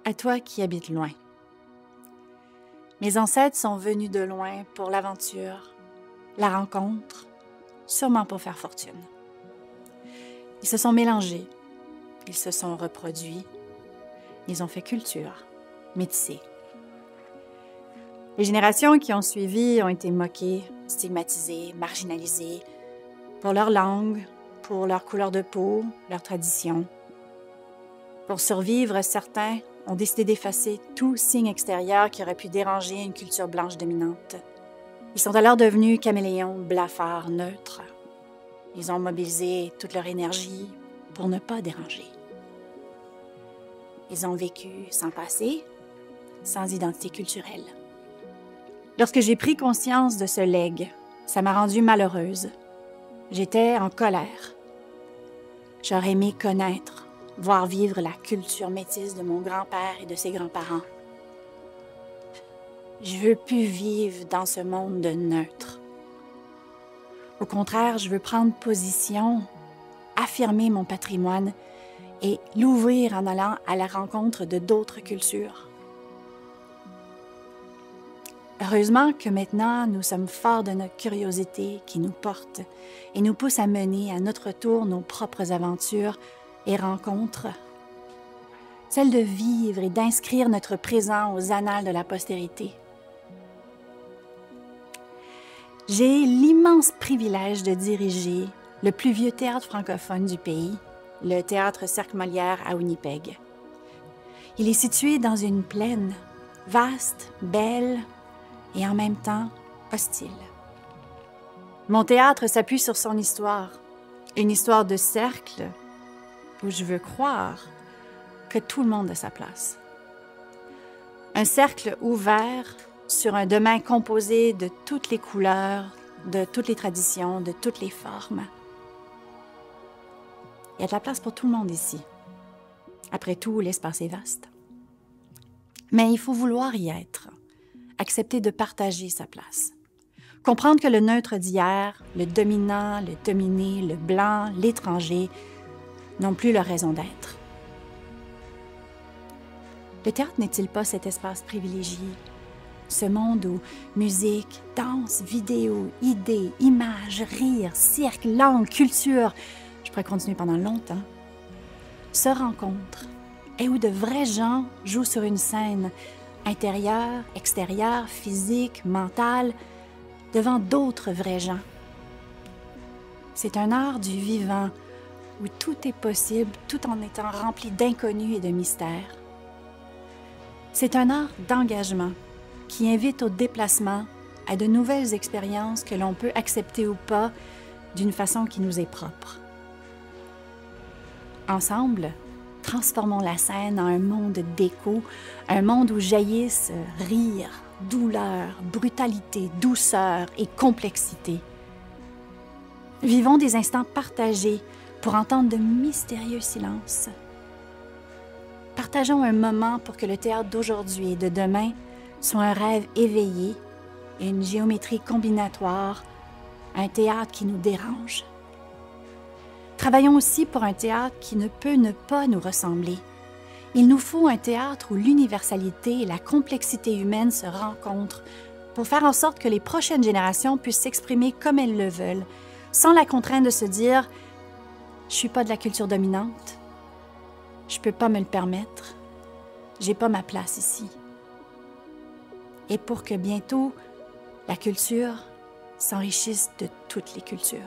À toi qui habites loin. Mes ancêtres sont venus de loin pour l'aventure, la rencontre, sûrement pour faire fortune. Ils se sont mélangés, ils se sont reproduits, ils ont fait culture, métissé. Les générations qui ont suivi ont été moquées, stigmatisées, marginalisées pour leur langue, pour leur couleur de peau, leur tradition. Pour survivre, certains ont décidé d'effacer tout signe extérieur qui aurait pu déranger une culture blanche dominante. Ils sont alors devenus caméléons, blafards, neutres. Ils ont mobilisé toute leur énergie pour ne pas déranger. Ils ont vécu sans passé, sans identité culturelle. Lorsque j'ai pris conscience de ce legs, ça m'a rendue malheureuse. J'étais en colère. J'aurais aimé connaître, voir vivre la culture métisse de mon grand-père et de ses grands-parents. Je veux plus vivre dans ce monde de neutre. Au contraire, je veux prendre position, affirmer mon patrimoine et l'ouvrir en allant à la rencontre de d'autres cultures. Heureusement que maintenant, nous sommes forts de notre curiosité qui nous porte et nous pousse à mener à notre tour nos propres aventures et rencontres. Celle de vivre et d'inscrire notre présent aux annales de la postérité. J'ai l'immense privilège de diriger le plus vieux théâtre francophone du pays, le Théâtre Cercle Molière à Winnipeg. Il est situé dans une plaine, vaste, belle et en même temps hostile. Mon théâtre s'appuie sur son histoire, une histoire de cercle où je veux croire que tout le monde a sa place. Un cercle ouvert sur un domaine composé de toutes les couleurs, de toutes les traditions, de toutes les formes. Il y a de la place pour tout le monde ici. Après tout, l'espace est vaste. Mais il faut vouloir y être, accepter de partager sa place. Comprendre que le neutre d'hier, le dominant, le dominé, le blanc, l'étranger, n'ont plus leur raison d'être. Le théâtre n'est-il pas cet espace privilégié? Ce monde où musique, danse, vidéo, idées, images, rire, cirque, langue, culture, je pourrais continuer pendant longtemps, se rencontrent et où de vrais gens jouent sur une scène intérieure, extérieure, physique, mentale, devant d'autres vrais gens. C'est un art du vivant où tout est possible tout en étant rempli d'inconnus et de mystères. C'est un art d'engagement qui invite au déplacement, à de nouvelles expériences que l'on peut accepter ou pas d'une façon qui nous est propre. Ensemble, transformons la scène en un monde d'écho, un monde où jaillissent rire, douleur, brutalité, douceur et complexité. Vivons des instants partagés pour entendre de mystérieux silences. Partageons un moment pour que le théâtre d'aujourd'hui et de demain soit un rêve éveillé et une géométrie combinatoire, un théâtre qui nous dérange. Travaillons aussi pour un théâtre qui ne peut ne pas nous ressembler. Il nous faut un théâtre où l'universalité et la complexité humaine se rencontrent pour faire en sorte que les prochaines générations puissent s'exprimer comme elles le veulent, sans la contrainte de se dire « je ne suis pas de la culture dominante, je ne peux pas me le permettre, je n'ai pas ma place ici ». Et pour que bientôt la culture s'enrichisse de toutes les cultures.